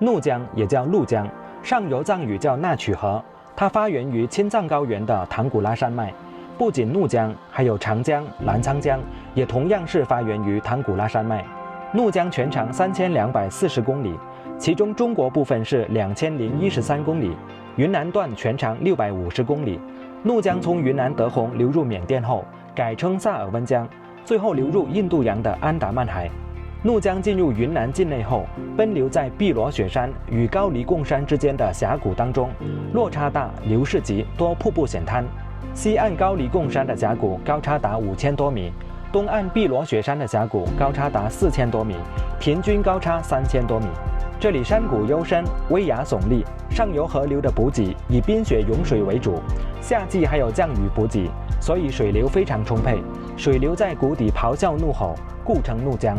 怒江也叫怒江，上游藏语叫那曲河，它发源于青藏高原的唐古拉山脉。不仅怒江，还有长江、澜沧江，也同样是发源于唐古拉山脉。怒江全长3240公里，其中中国部分是2013公里，云南段全长650公里。怒江从云南德宏流入缅甸后，改称萨尔温江，最后流入印度洋的安达曼海。怒江进入云南境内后，奔流在碧罗雪山与高黎贡山之间的峡谷当中，落差大，流势急，多瀑布险滩。西岸高黎贡山的峡谷高差达5000多米，东岸碧罗雪山的峡谷高差达4000多米，平均高差3000多米。这里山谷幽深，危崖耸立，上游河流的补给以冰雪涌水为主，夏季还有降雨补给，所以水流非常充沛。水流在谷底咆哮怒吼，故称怒江。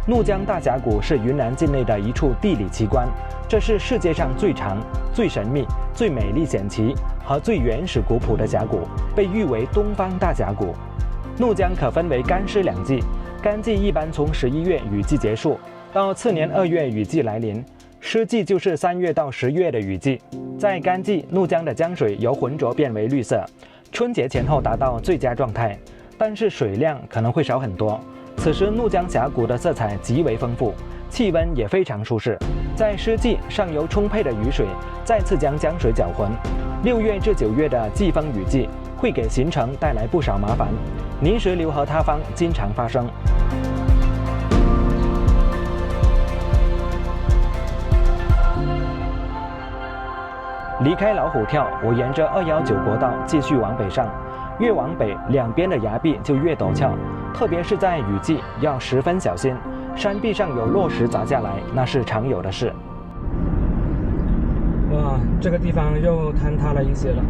怒江大峡谷是云南境内的一处地理奇观，这是世界上最长、最神秘、最美丽险奇和最原始古朴的峡谷，被誉为东方大峡谷。怒江可分为干湿两季，干季一般从11月雨季结束，到次年2月雨季来临，湿季就是3月到10月的雨季。在干季，怒江的江水由浑浊变为绿色，春节前后达到最佳状态，但是水量可能会少很多。此时怒江峡谷的色彩极为丰富，气温也非常舒适。在湿季，上游充沛的雨水再次将江水搅浑。6月至9月的季风雨季会给行程带来不少麻烦，泥石流和塌方经常发生。离开老虎跳，我沿着219国道继续往北上，越往北，两边的崖壁就越陡峭，特别是在雨季要十分小心，山壁上有落石砸下来，那是常有的事。哇，这个地方又坍塌了一些了。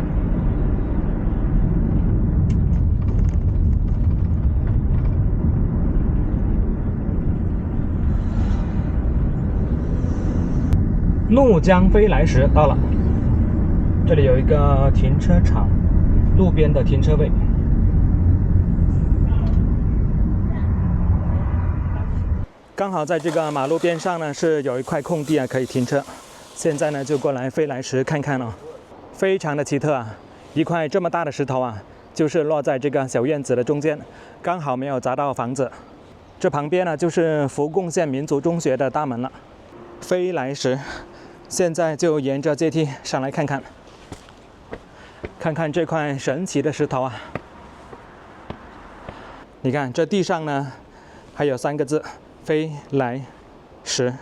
怒江飞来时到了，这里有一个停车场，路边的停车位。刚好在这个马路边上呢，是有一块空地啊，可以停车。现在呢，就过来飞来石看看哦，非常的奇特啊！一块这么大的石头啊，就是落在这个小院子的中间，刚好没有砸到房子。这旁边呢，就是福贡县民族中学的大门了。飞来石，现在就沿着阶梯上来看看，看看这块神奇的石头啊！你看这地上呢，还有3个字“飞来石”。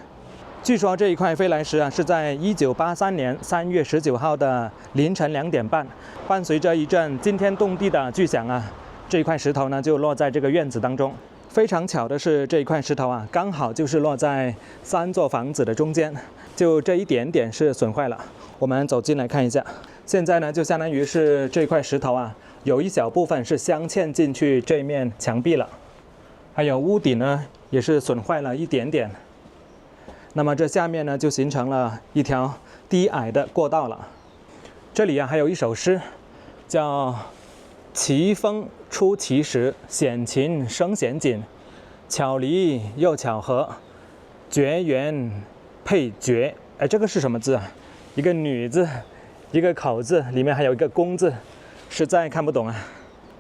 据说这一块飞来石啊，是在1983年3月19号的凌晨2点半，伴随着一阵惊天动地的巨响啊，这一块石头呢就落在这个院子当中。非常巧的是，这一块石头啊，刚好就是落在3座房子的中间，就这一点点是损坏了。我们走进来看一下，现在呢就相当于是这块石头啊，有一小部分是镶嵌进去这面墙壁了，还有屋顶呢也是损坏了一点点。那么这下面呢，就形成了一条低矮的过道了。这里啊，还有一首诗，叫“奇峰出奇石，险情生险景，巧离又巧合，绝缘配绝”。哎，这个是什么字啊？一个女字，一个口字，里面还有一个公字，实在看不懂啊。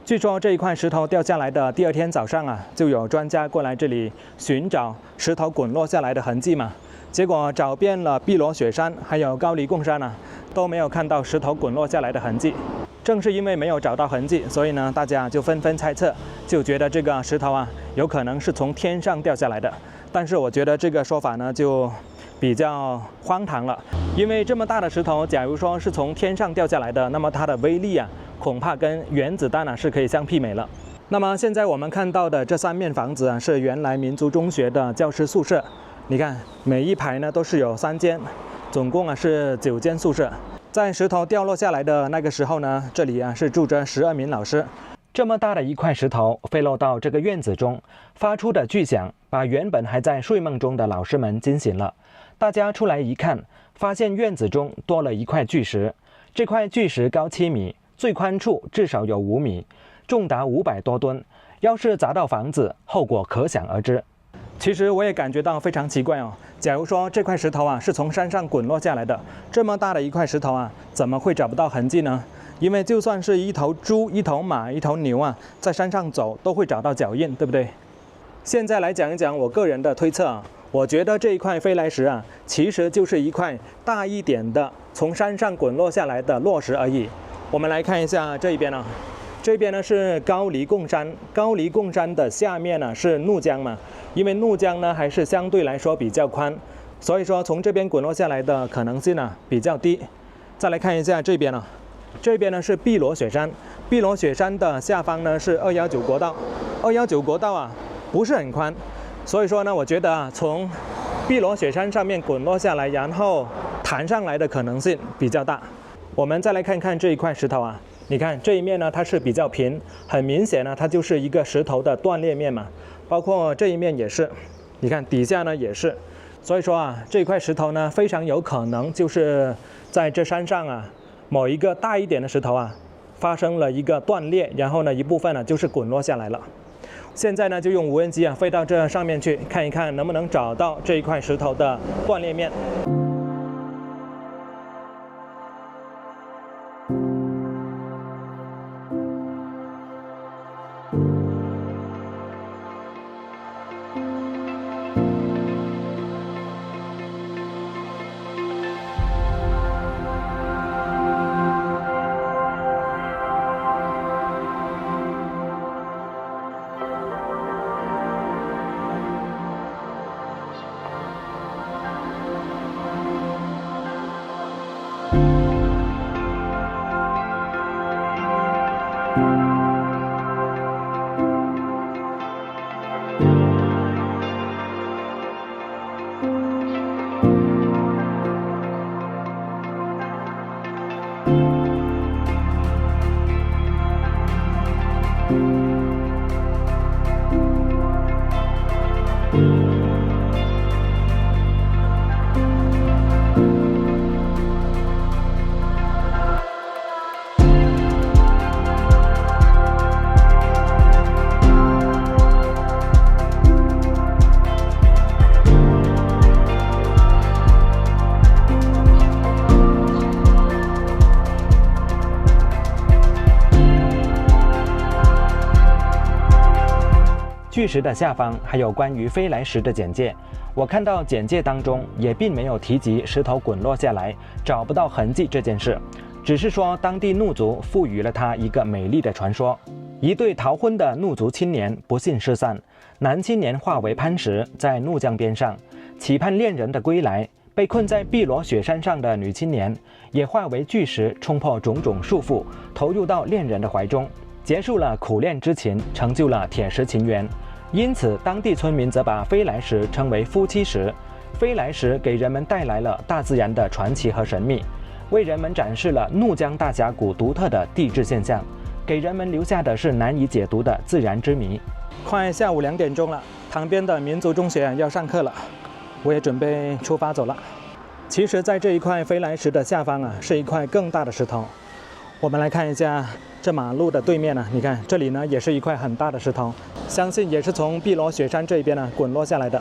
据说这一块石头掉下来的第2天早上啊，就有专家过来这里寻找石头滚落下来的痕迹嘛。结果找遍了碧罗雪山还有高黎贡山啊，都没有看到石头滚落下来的痕迹。正是因为没有找到痕迹，所以呢，大家就纷纷猜测，就觉得这个石头啊，有可能是从天上掉下来的。但是我觉得这个说法呢，就比较荒唐了，因为这么大的石头，假如说是从天上掉下来的，那么它的威力啊，恐怕跟原子弹是可以相媲美了。那么现在我们看到的这3面房子啊，是原来民族中学的教师宿舍。你看，每一排呢都是有3间，总共是9间宿舍。在石头掉落下来的那个时候呢，这里是住着12名老师。这么大的一块石头飞落到这个院子中，发出的巨响把原本还在睡梦中的老师们惊醒了。大家出来一看，发现院子中多了一块巨石。这块巨石高7米，最宽处至少有5米，重达500多吨。要是砸到房子，后果可想而知。其实我也感觉到非常奇怪哦。假如说这块石头啊是从山上滚落下来的，这么大的一块石头啊，怎么会找不到痕迹呢？因为就算是一头猪、一头马、一头牛啊，在山上走都会找到脚印，对不对？现在来讲一讲我个人的推测啊，我觉得这一块飞来石啊，其实就是一块大一点的从山上滚落下来的落石而已。我们来看一下这一边啊，这边呢是高黎贡山，高黎贡山的下面呢是怒江嘛，因为怒江呢还是相对来说比较宽，所以说从这边滚落下来的可能性呢比较低。再来看一下这边啊，这边呢是碧螺雪山，碧螺雪山的下方呢是219国道，219国道啊不是很宽，所以说呢我觉得啊从碧螺雪山上面滚落下来，然后弹上来的可能性比较大。我们再来看看这一块石头啊，你看这一面呢它是比较平，很明显呢它就是一个石头的断裂面嘛，包括这一面也是，你看底下呢也是，所以说啊这块石头呢非常有可能就是在这山上啊某一个大一点的石头啊发生了一个断裂，然后呢一部分呢就是滚落下来了。现在呢就用无人机啊飞到这上面去看一看能不能找到这一块石头的断裂面。巨石的下方还有关于飞来石的简介，我看到简介当中也并没有提及石头滚落下来找不到痕迹这件事，只是说当地怒族赋予了它一个美丽的传说。一对逃婚的怒族青年不幸失散，男青年化为磐石在怒江边上，期盼恋人的归来；被困在碧螺雪山上的女青年也化为巨石，冲破种种束缚，投入到恋人的怀中，结束了苦恋之情，成就了铁石情缘。因此当地村民则把飞来石称为夫妻石。飞来石给人们带来了大自然的传奇和神秘，为人们展示了怒江大峡谷独特的地质现象，给人们留下的是难以解读的自然之谜。快下午2点钟了，旁边的民族中学要上课了，我也准备出发走了。其实在这一块飞来石的下方啊，是一块更大的石头。我们来看一下这马路的对面呢，你看这里呢也是一块很大的石头，相信也是从碧螺雪山这边呢滚落下来的。